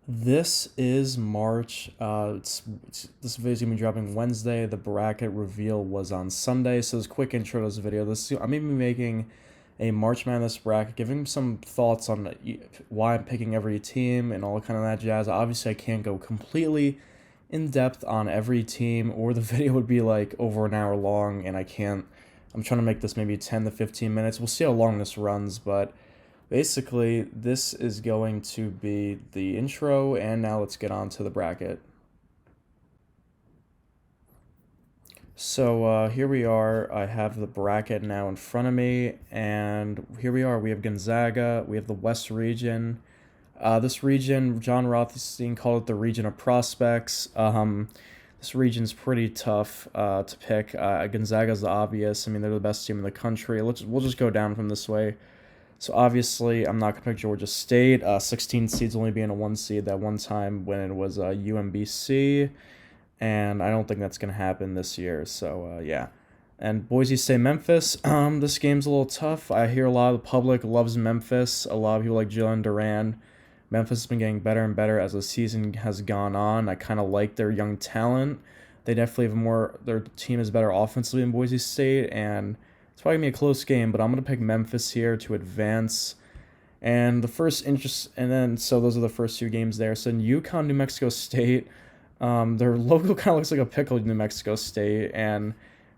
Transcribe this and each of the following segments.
This is March. This video is gonna be dropping Wednesday. The bracket reveal was on Sunday. So this quick intro to this video. I'm even making a March Madness bracket, giving some thoughts on why I'm picking every team and all kind of that jazz. Obviously, I can't go completely in depth on every team, or the video would be like over an hour long, and I can't. I'm trying to make this maybe 10 to 15 minutes. We'll see how long this runs, but basically, this is going to be the intro, and now let's get on to the bracket. So here we are. I have the bracket now in front of me, and here we are. We have Gonzaga. We have the West region. This region, John Rothstein called it the region of prospects. This region's pretty tough to pick. Gonzaga's the obvious. I mean, they're the best team in the country. We'll just go down from this way. So obviously, I'm not going to pick Georgia State. 16 seeds only being a 1 seed that one time when it was UMBC, and I don't think that's going to happen this year. So yeah. And Boise State Memphis. This game's a little tough. I hear a lot of the public loves Memphis. A lot of people like Jalen Duran. Memphis has been getting better and better as the season has gone on. I kind of like their young talent. They definitely have more. Their team is better offensively than Boise State, and it's probably gonna be a close game. But I'm gonna pick Memphis here to advance. And the first interest, and then so those are the first two games there. So in UConn, New Mexico State, their logo kind of looks like a pickle, New Mexico State, and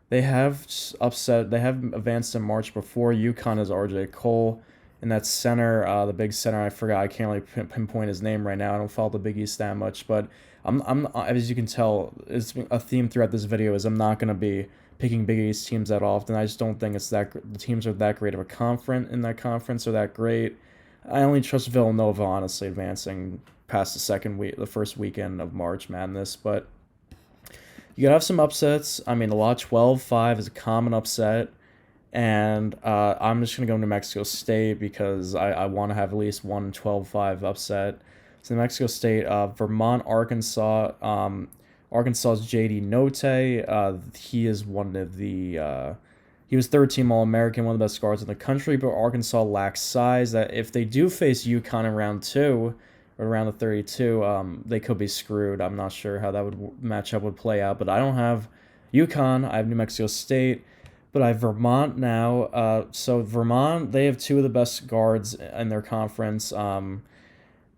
they have upset. They have advanced in March before. UConn is RJ Cole. And that center, the big center, I forgot. I can't really pinpoint his name right now. I don't follow the Big East that much, but I'm as you can tell, it's a theme throughout this video is I'm not gonna be picking Big East teams that often. I just don't think the teams are that great of a conference in that conference are that great. I only trust Villanova honestly advancing past the first weekend of March Madness, but you gotta have some upsets. I mean, the law 12-5 is a common upset. And I'm just going to go New Mexico State because I want to have at least one 12-5 upset. So New Mexico State, Vermont, Arkansas. Arkansas's J.D. Note. He is one of he was third team All-American, one of the best guards in the country, but Arkansas lacks size. That if they do face UConn in round two, or around the 32, they could be screwed. I'm not sure how that matchup would play out, but I don't have UConn. I have New Mexico State. But I have Vermont now. So Vermont, they have two of the best guards in their conference.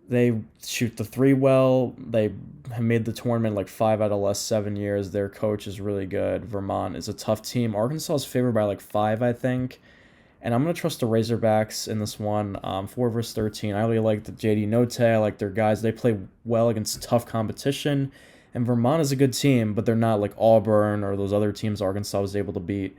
They shoot the three well. They have made the tournament like 5 out of the last 7 years. Their coach is really good. Vermont is a tough team. Arkansas is favored by like 5, I think. And I'm going to trust the Razorbacks in this one. 4 versus 13. I really like the JD Note. I like their guys. They play well against tough competition. And Vermont is a good team, but they're not like Auburn or those other teams Arkansas was able to beat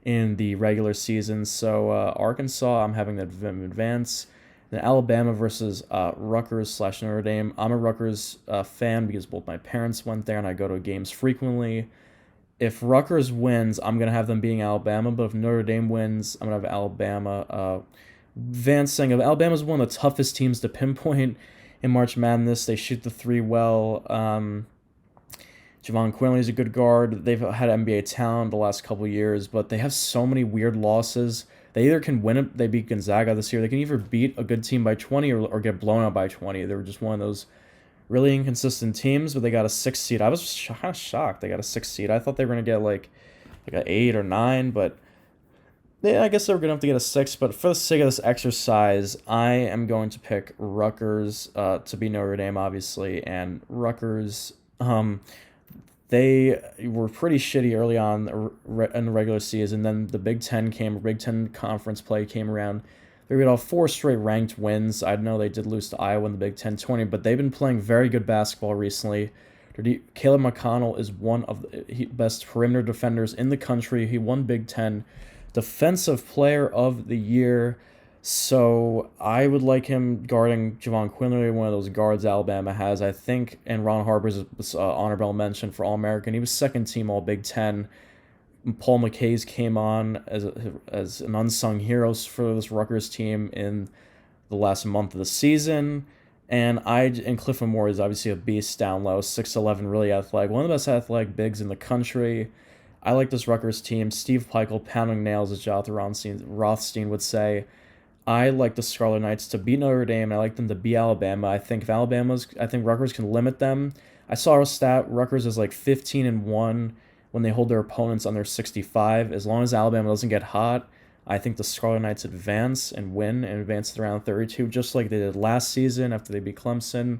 in the regular season. So Arkansas, I'm having them advance. Then Alabama versus Rutgers/Notre Dame. I'm a Rutgers fan because both my parents went there and I go to games frequently. If Rutgers wins, I'm going to have them beating Alabama, but if Notre Dame wins, I'm going to have Alabama advancing. Alabama's one of the toughest teams to pinpoint in March Madness. They shoot the three well. Javon Quinley is a good guard. They've had NBA talent the last couple of years, but they have so many weird losses. They either can win it, they beat Gonzaga this year. They can either beat a good team by 20 or get blown out by 20. They were just one of those really inconsistent teams, but they got a 6 seed. I was kind of shocked they got a 6 seed. I thought they were going to get like an 8 or 9, but I guess they were going to have to get a 6. But for the sake of this exercise, I am going to pick Rutgers to be Notre Dame, obviously, and Rutgers. They were pretty shitty early on in the regular season. Then the Big Ten conference play came around. They got all 4 straight ranked wins. I know they did lose to Iowa in the Big Ten 20, but they've been playing very good basketball recently. Caleb McConnell is one of the best perimeter defenders in the country. He won Big Ten Defensive Player of the Year. So I would like him guarding Javon Quinley, one of those guards Alabama has, I think, and Ron Harper's honorable mention for All-American. He was second team All Big Ten. Paul McKay's came on as an unsung hero for this Rutgers team in the last month of the season. And Clifford Moore is obviously a beast down low, 6'11", really athletic, one of the best athletic bigs in the country. I like this Rutgers team. Steve Peichel pounding nails, as Jonathan Rothstein would say. I like the Scarlet Knights to beat Notre Dame. I like them to beat Alabama. I think Rutgers can limit them. I saw a stat Rutgers is like 15-1 when they hold their opponents under 65. As long as Alabama doesn't get hot, I think the Scarlet Knights advance and win and advance to round 32, just like they did last season after they beat Clemson.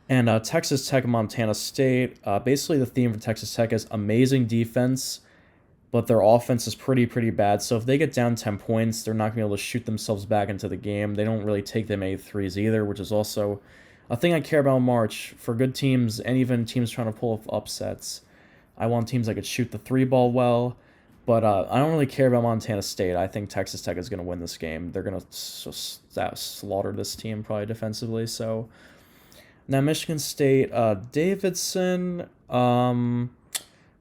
And Texas Tech and Montana State. Basically, the theme for Texas Tech is amazing defense, but their offense is pretty bad. So if they get down 10 points, they're not going to be able to shoot themselves back into the game. They don't really take them 8 threes either, which is also a thing I care about in March for good teams and even teams trying to pull off upsets. I want teams that could shoot the three ball well, but I don't really care about Montana State. I think Texas Tech is going to win this game. They're going to slaughter this team probably defensively. So now Michigan State, Davidson.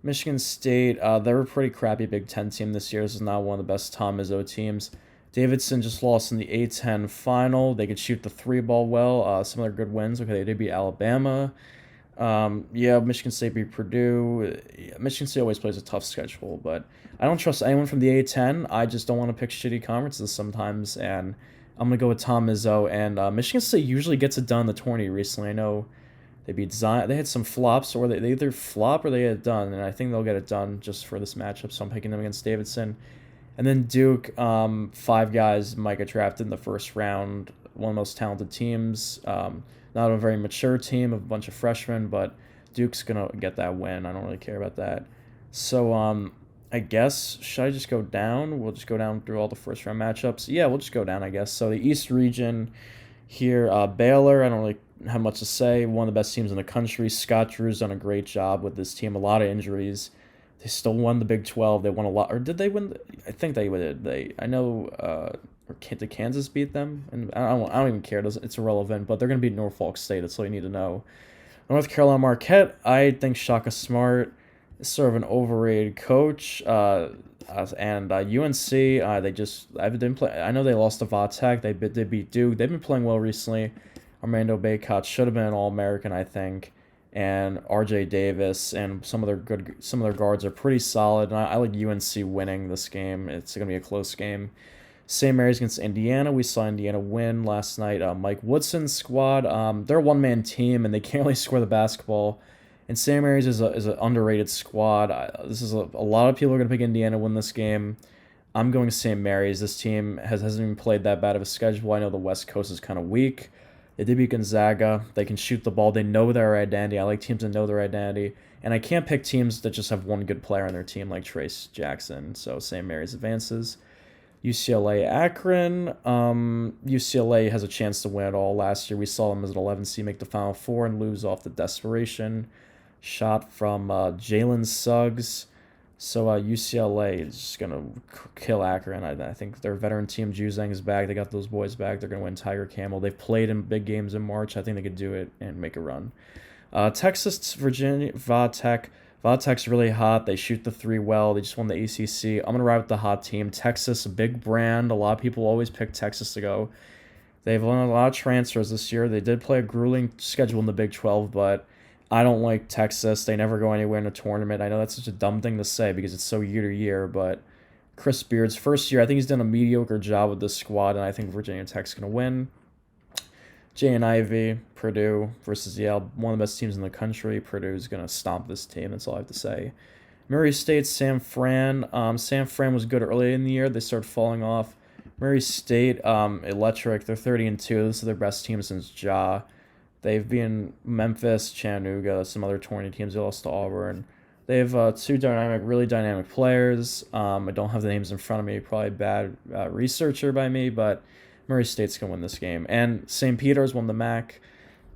Michigan State, they're a pretty crappy Big Ten team this year. This is not one of the best Tom Izzo teams. Davidson just lost in the A-10 final. They could shoot the three ball well. Some of their good wins. Okay, they did beat Alabama. Yeah, Michigan State beat Purdue. Michigan State always plays a tough schedule, but I don't trust anyone from the A-10. I just don't want to pick shitty conferences sometimes, and I'm going to go with Tom Izzo. And Michigan State usually gets it done in the tourney recently. I know they beat Zion. They had some flops, or they either flop or they get it done, and I think they'll get it done just for this matchup. So I'm picking them against Davidson, and then Duke. 5 guys might get drafted in the first round. One of the most talented teams. Not a very mature team, a bunch of freshmen, but Duke's gonna get that win. I don't really care about that. So I guess should I just go down? We'll just go down through all the first round matchups. Yeah, we'll just go down, I guess. So the East region here, Baylor. I don't really have much to say. One of the best teams in the country. Scott Drew's done a great job with this team. A lot of injuries. They still won the Big 12. They won a lot. Or did they win? I think they did. I know. Or did Kansas beat them? And I don't even care. It's irrelevant. But they're going to beat Norfolk State. That's all you need to know. North Carolina Marquette. I think Shaka Smart is sort of an overrated coach. And UNC. I've been play. I know they lost to Vatek. They beat Duke. They've been playing well recently. Armando Bacot should have been an All-American, I think, and R.J. Davis and some of their guards are pretty solid. And I like UNC winning this game. It's gonna be a close game. St. Mary's against Indiana. We saw Indiana win last night. Mike Woodson's squad. They're a one-man team and they can't really score the basketball. And St. Mary's is an underrated squad. This is a lot of people are gonna pick Indiana to win this game. I'm going St. Mary's. This team hasn't even played that bad of a schedule. I know the West Coast is kind of weak. They did beat Gonzaga. They can shoot the ball. They know their identity. I like teams that know their identity. And I can't pick teams that just have one good player on their team like Trace Jackson. So St. Mary's advances. UCLA Akron. UCLA has a chance to win it all. Last year we saw them as an 11 seed make the Final Four and lose off the desperation shot from Jalen Suggs. So UCLA is just going to kill Akron. I think their veteran team, Juzang, is back. They got those boys back. They're going to win Tiger Camel. They've played in big games in March. I think they could do it and make a run. Texas, Virginia, Vatek. Vatek's really hot. They shoot the three well. They just won the ACC. I'm going to ride with the hot team. Texas, a big brand. A lot of people always pick Texas to go. They've won a lot of transfers this year. They did play a grueling schedule in the Big 12, but I don't like Texas. They never go anywhere in a tournament. I know that's such a dumb thing to say because it's so year to year, but Chris Beard's first year, I think he's done a mediocre job with this squad, and I think Virginia Tech's going to win. Jay and Ivy, Purdue versus Yale, one of the best teams in the country. Purdue's going to stomp this team. That's all I have to say. Murray State, San Fran. San Fran was good early in the year. They started falling off. Murray State, electric. They're 30-2. This is their best team since Ja. They've been Memphis, Chattanooga, some other tourney teams. They lost to Auburn. They have two really dynamic players. I don't have the names in front of me. Probably bad researcher by me, but Murray State's going to win this game. And St. Peter's won the MAC.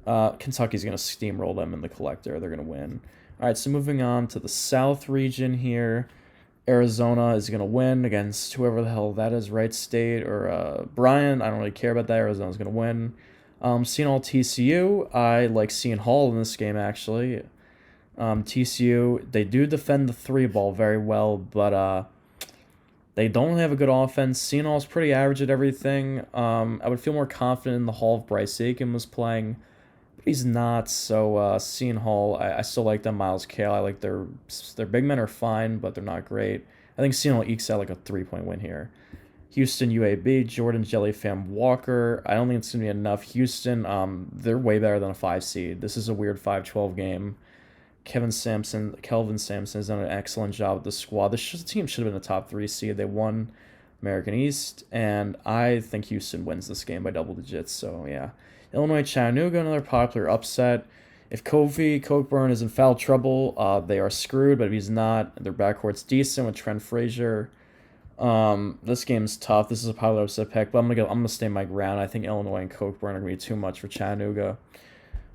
Kentucky's going to steamroll them in the collector. They're going to win. All right, so moving on to the South region here. Arizona is going to win against whoever the hell that is, Wright State or Bryant. I don't really care about that. Arizona's going to win. Seton Hall TCU. I like Seton Hall in this game, actually. TCU, they do defend the three ball very well, but they don't have a good offense. Seton Hall's pretty average at everything. I would feel more confident in the Hall if Bryce Aiken was playing, but he's not. So Seton Hall, I still like them. Miles Cale, I like their big men are fine, but they're not great. I think Seton Hall ekes out like a 3-point win here. Houston UAB, Jordan Jellyfam Walker. I don't think it's going to be enough. Houston, they're way better than a 5 seed. This is a weird 5-12 game. Kelvin Sampson has done an excellent job with the squad. This team should have been a top 3 seed. They won American East, and I think Houston wins this game by double digits. So, yeah. Illinois Chattanooga, another popular upset. If Kofi Cockburn is in foul trouble, they are screwed, but if he's not, their backcourt's decent with Trent Frazier. This game's tough. This is a popular upset pick, but I'm gonna stay my ground. I think Illinois and Cockburn are gonna be too much for Chattanooga.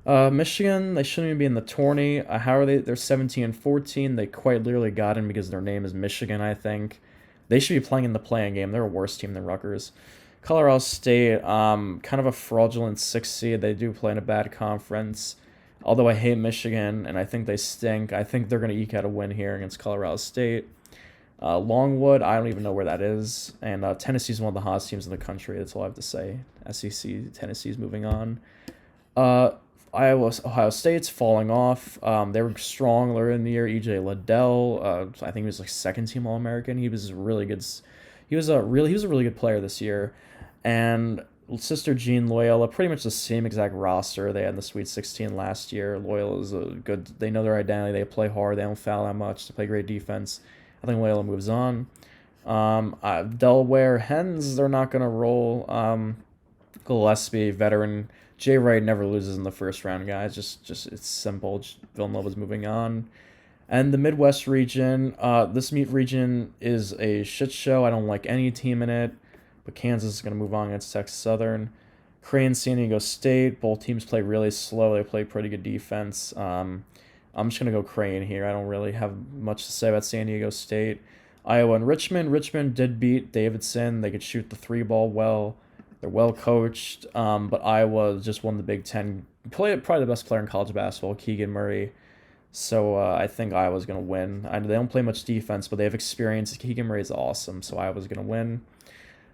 Michigan, they shouldn't even be in the tourney. How are they? They're 17-14. They quite literally got in because their name is Michigan, I think. They should be playing in the playing game. They're a worse team than Rutgers. Colorado State, kind of a fraudulent 6 seed. They do play in a bad conference. Although I hate Michigan, and I think they stink. I think they're going to eke out a win here against Colorado State. Longwood, I don't even know where that is. And Tennessee's one of the hottest teams in the country. That's all I have to say. SEC, Tennessee's moving on. Ohio State's falling off. They were strong earlier in the year. EJ Liddell, I think he was like second team All American. He was really good. He was a really good player this year. And Sister Jean Loyola, pretty much the same exact roster they had in the Sweet 16 last year. Loyola is a good. They know their identity. They play hard. They don't foul that much. They play great defense. I think Loyola moves on. Delaware Hens, they're not gonna roll. Gillespie, veteran. Jay Wright never loses in the first round, guys. Just it's simple. Villanova's moving on. And the Midwest region, this region is a shit show. I don't like any team in it. But Kansas is going to move on against Texas Southern. Creighton, San Diego State. Both teams play really slow. They play pretty good defense. I'm just going to go Creighton here. I don't really have much to say about San Diego State. Iowa and Richmond. Richmond did beat Davidson. They could shoot the 3-ball well. They're well coached. But Iowa just won the Big Ten. Probably the best player in college basketball, Keegan Murray. So I think Iowa's going to win. They don't play much defense, but they have experience. Keegan Murray is awesome, so Iowa's going to win.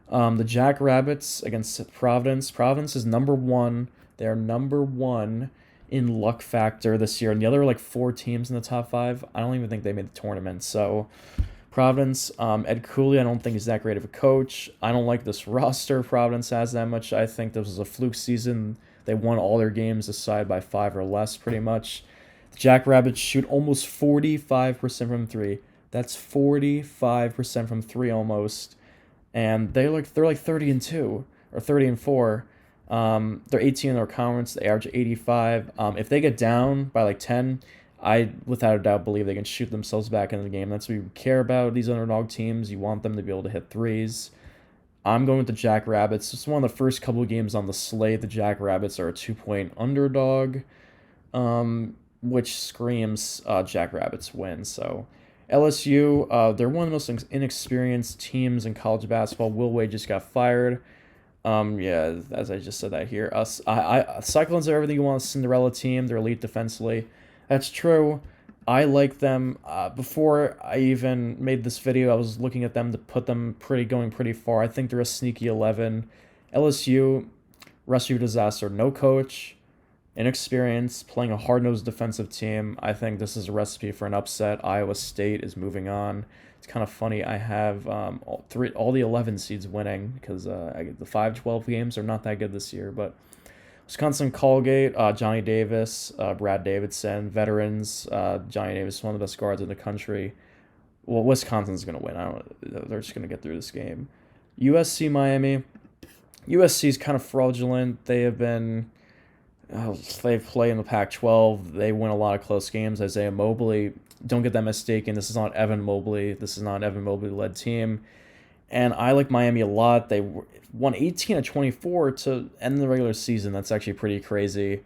The Jackrabbits against Providence. Providence is number 1. They are number 1 in luck factor this year. And the other 4 teams in the top 5, I don't even think they made the tournament. So Providence, Ed Cooley, I don't think he's that great of a coach. I don't like this roster Providence has that much. I think this was a fluke season. They won all their games aside by 5 or less pretty much. The Jackrabbits shoot almost 45% from 3. That's 45% from 3 almost. And they're like 30-2 or 30-4. They're 18 in their conference. They average 85. If they get down by 10, I without a doubt believe they can shoot themselves back into the game. That's what you care about. These underdog teams, you want them to be able to hit threes. I'm going with the Jackrabbits. It's one of the first couple of games on the slate. The Jackrabbits are a 2-point underdog, which screams Jackrabbits win. So LSU, they're one of the most inexperienced teams in college basketball. Will Wade just got fired. Yeah, as I just said that here. Cyclones are everything you want. A Cinderella team. They're elite defensively. That's true. I like them. Before I even made this video, I was looking at them to put them going pretty far. I think they're a sneaky 11. LSU, recipe disaster. No coach. Inexperience, playing a hard-nosed defensive team. I think this is a recipe for an upset. Iowa State is moving on. It's kind of funny. I have all the 11 seeds winning because the 5-12 games are not that good this year. But Wisconsin Colgate, Johnny Davis, Brad Davidson, veterans. Johnny Davis is one of the best guards in the country. Well, Wisconsin's going to win. They're just going to get through this game. USC Miami. USC is kind of fraudulent. They have been. They play in the Pac-12. They win a lot of close games. Isaiah Mobley, don't get that mistaken. This is not Evan Mobley. This is not an Evan Mobley-led team. And I like Miami a lot. They won 18-24 to end the regular season. That's actually pretty crazy.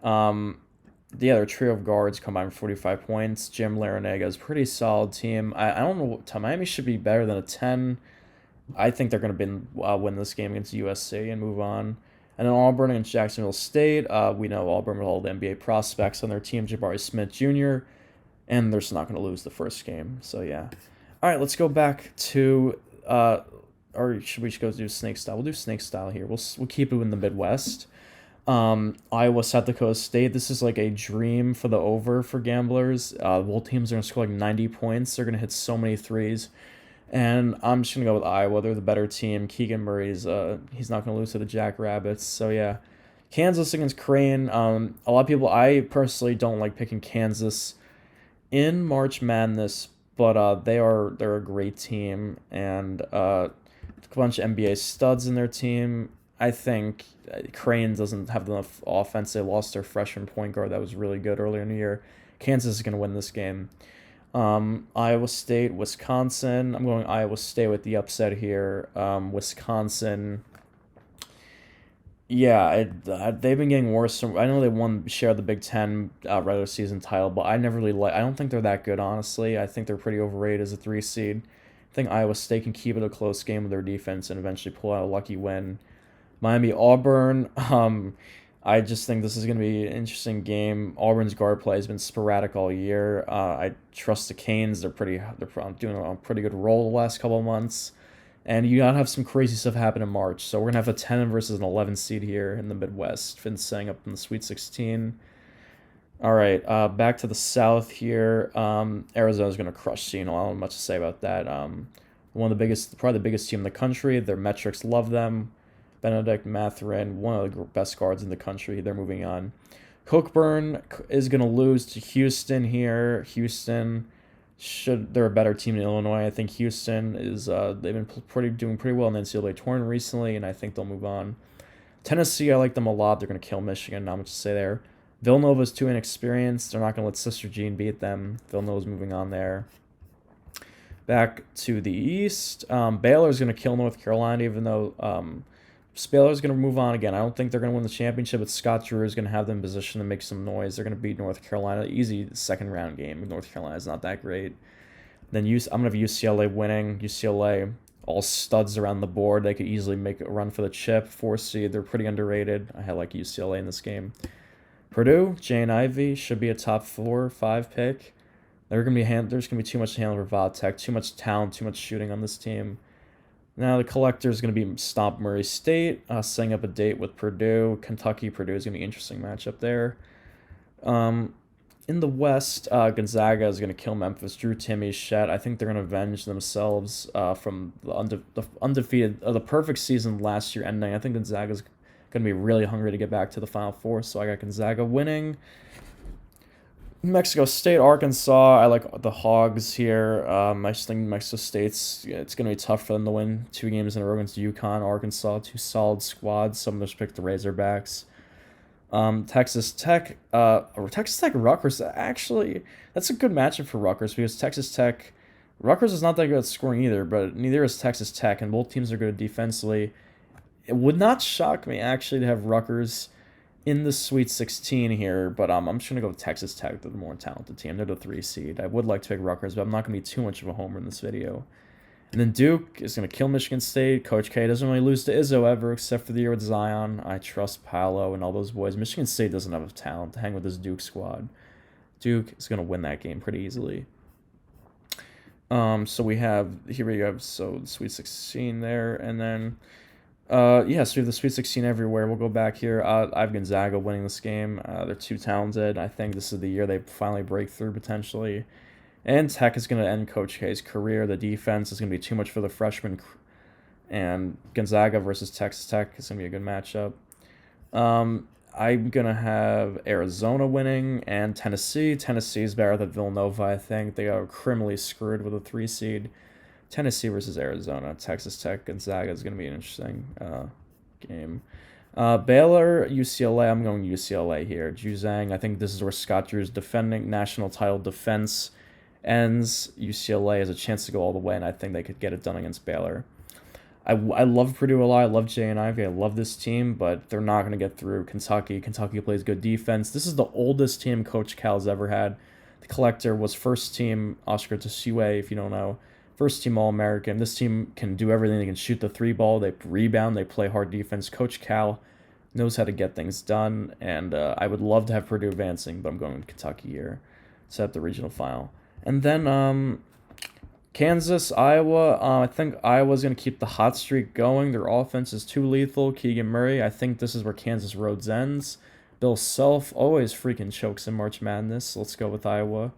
Their trio of guards combined for 45 points. Jim Larinaga is a pretty solid team. I don't know. Miami should be better than a 10. I think they're going to win this game against USC and move on. And then Auburn against Jacksonville State. We know Auburn with all the NBA prospects on their team, Jabari Smith Jr., and they're just not going to lose the first game. So, yeah. All right, let's go back to, or should we just go do snake style? We'll do snake style here. We'll keep it in the Midwest. Iowa, South Dakota State. This is like a dream for the over for gamblers. Both teams are going to score 90 points. They're going to hit so many threes. And I'm just gonna go with Iowa. They're the better team. Keegan Murray's he's not gonna lose to the Jackrabbits. So yeah, Kansas against Crane. A lot of people. I personally don't like picking Kansas in March Madness, but they're a great team and a bunch of NBA studs in their team. I think Crane doesn't have enough offense. They lost their freshman point guard that was really good earlier in the year. Kansas is going to win this game. Iowa State, Wisconsin. I'm going Iowa State with the upset here. Wisconsin. Yeah, they've been getting worse. I know they won share the Big Ten regular season title, but I never really like. I don't think they're that good, honestly. I think they're pretty overrated as a 3 seed. I think Iowa State can keep it a close game with their defense and eventually pull out a lucky win. Miami Auburn. I just think this is going to be an interesting game. Auburn's guard play has been sporadic all year. I trust the Canes. They're doing a pretty good roll the last couple of months. And you gotta have some crazy stuff happen in March. So we're gonna have a 10 versus an 11 seed here in the Midwest. Finn's setting up in the Sweet 16. All right, back to the South here. Arizona's gonna crush Seattle. I don't have much to say about that. One of the biggest, probably the biggest team in the country. Their metrics love them. Benedict Mathurin, one of the best guards in the country. They're moving on. Cookburn is gonna lose to Houston here. Houston they're a better team in Illinois. I think Houston is they've been doing pretty well in the NCAA tournament recently, and I think they'll move on. Tennessee, I like them a lot. They're gonna kill Michigan. Not much to say there. Villanova's too inexperienced. They're not gonna let Sister Jean beat them. Villanova's moving on there. Back to the East, Baylor's gonna kill North Carolina, even though Baylor's going to move on again. I don't think they're going to win the championship, but Scott Drew is going to have them in position to make some noise. They're going to beat North Carolina. Easy second round game. North Carolina is not that great. Then I'm going to have UCLA winning. UCLA, all studs around the board. They could easily make a run for the chip. 4 seed. They're pretty underrated. I like UCLA in this game. Purdue, Jane Ivey should be a top 4 or 5 pick. There's going to be too much to handle for Vodtech. Too much talent, too much shooting on this team. Now the collector is going to be stomp Murray State, setting up a date with Purdue. Kentucky, Purdue is going to be an interesting matchup there. In the West, Gonzaga is going to kill Memphis. Drew Timme, Shet. I think they're going to avenge themselves from the undefeated, the perfect season last year ending. I think Gonzaga is going to be really hungry to get back to the Final Four, so I got Gonzaga winning. Mexico State, Arkansas. I like the Hogs here. I just think Mexico State's it's going to be tough for them to win 2 games in a row against UConn, Arkansas, 2 solid squads. Some of us picked the Razorbacks. Texas Tech, Rutgers. Actually, that's a good matchup for Rutgers because Rutgers is not that good at scoring either, but neither is Texas Tech, and both teams are good defensively. It would not shock me actually to have Rutgers in the Sweet 16 here, but I'm just going to go with Texas Tech. They're the more talented team. They're the 3 seed. I would like to pick Rutgers, but I'm not going to be too much of a homer in this video. And then Duke is going to kill Michigan State. Coach K doesn't really lose to Izzo ever, except for the year with Zion. I trust Paolo and all those boys. Michigan State doesn't have talent to hang with this Duke squad. Duke is going to win that game pretty easily. So we have the Sweet 16 there, and then so we have the Sweet 16 everywhere. We'll go back here. I have Gonzaga winning this game. They're too talented. I think this is the year they finally break through potentially. And Tech is going to end Coach K's career. The defense is going to be too much for the freshmen. And Gonzaga versus Texas Tech is going to be a good matchup. I'm going to have Arizona winning and Tennessee. Tennessee is better than Villanova, I think. They are criminally screwed with a 3 seed. Tennessee versus Arizona. Texas Tech, Gonzaga is going to be an interesting game. Baylor, UCLA. I'm going UCLA here. Juzang. I think this is where Scott Drew's defending national title defense ends. UCLA has a chance to go all the way, and I think they could get it done against Baylor. I love Purdue a lot. I love Jay and Ivy. I love this team, but they're not going to get through Kentucky. Kentucky plays good defense. This is the oldest team Coach Cal's ever had. The collector was first team Oscar Tshiebwe, if you don't know. First team All-American. This team can do everything. They can shoot the 3 ball. They rebound. They play hard defense. Coach Cal knows how to get things done, and I would love to have Purdue advancing, but I'm going with Kentucky here. Set up the regional final. And then Kansas, Iowa. I think Iowa's going to keep the hot streak going. Their offense is too lethal. Keegan Murray. I think this is where Kansas roads ends. Bill Self always freaking chokes in March Madness. Let's go with Iowa.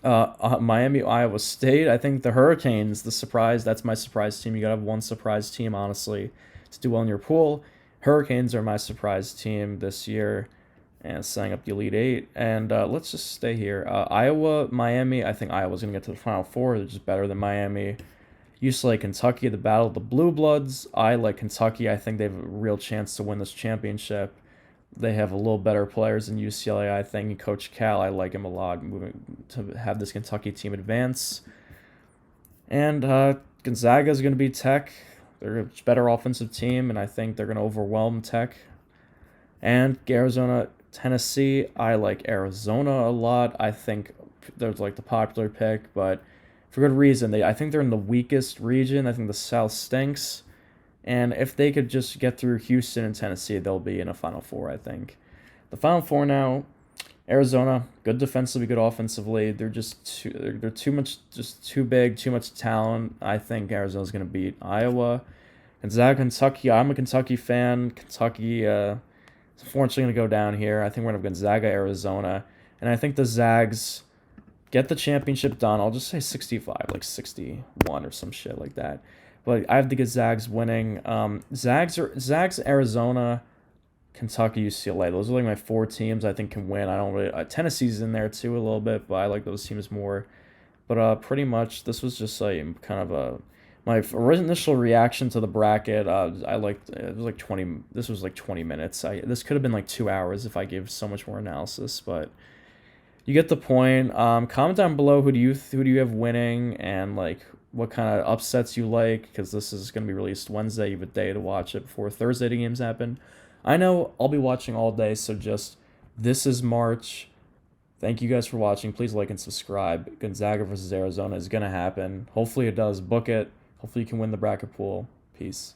Miami, Iowa State. I think the Hurricanes, the surprise. That's my surprise team. You gotta have one surprise team, honestly, to do well in your pool. Hurricanes are my surprise team this year, and setting up the Elite Eight. And let's just stay here. Iowa, Miami. I think Iowa's gonna get to the Final Four. They're just better than Miami. UCLA, Kentucky, the battle of the Blue Bloods. I like Kentucky. I think they have a real chance to win this championship. They have a little better players than UCLA, I think. Coach Cal, I like him a lot, moving to have this Kentucky team advance. And Gonzaga is going to be Tech. They're a better offensive team, and I think they're going to overwhelm Tech. And Arizona, Tennessee, I like Arizona a lot. I think they're like the popular pick, but for good reason. I think they're in the weakest region. I think the South stinks. And if they could just get through Houston and Tennessee, they'll be in a Final Four, I think. The Final Four now, Arizona, good defensively, good offensively. They're too much, just too big, too much talent. I think Arizona's going to beat Iowa. Gonzaga, Kentucky. I'm a Kentucky fan. Kentucky is unfortunately going to go down here. I think we're going to have Gonzaga, Arizona. And I think the Zags get the championship done. I'll just say 65, like 61 or some shit like that. But I have to get Zags winning. Zags, Arizona, Kentucky, UCLA. Those are like my four teams I think can win. I don't really Tennessee's in there too a little bit, but I like those teams more. But pretty much this was just like kind of my initial reaction to the bracket. I liked it was like 20. This was like 20 minutes. This could have been like 2 hours if I gave so much more analysis, but you get the point. Comment down below who do you have winning and like what kind of upsets you like, because this is going to be released Wednesday. You have a day to watch it before Thursday the games happen. I know I'll be watching all day, so just this is March. Thank you guys for watching. Please like and subscribe. Gonzaga versus Arizona is going to happen. Hopefully it does. Book it. Hopefully you can win the bracket pool. Peace.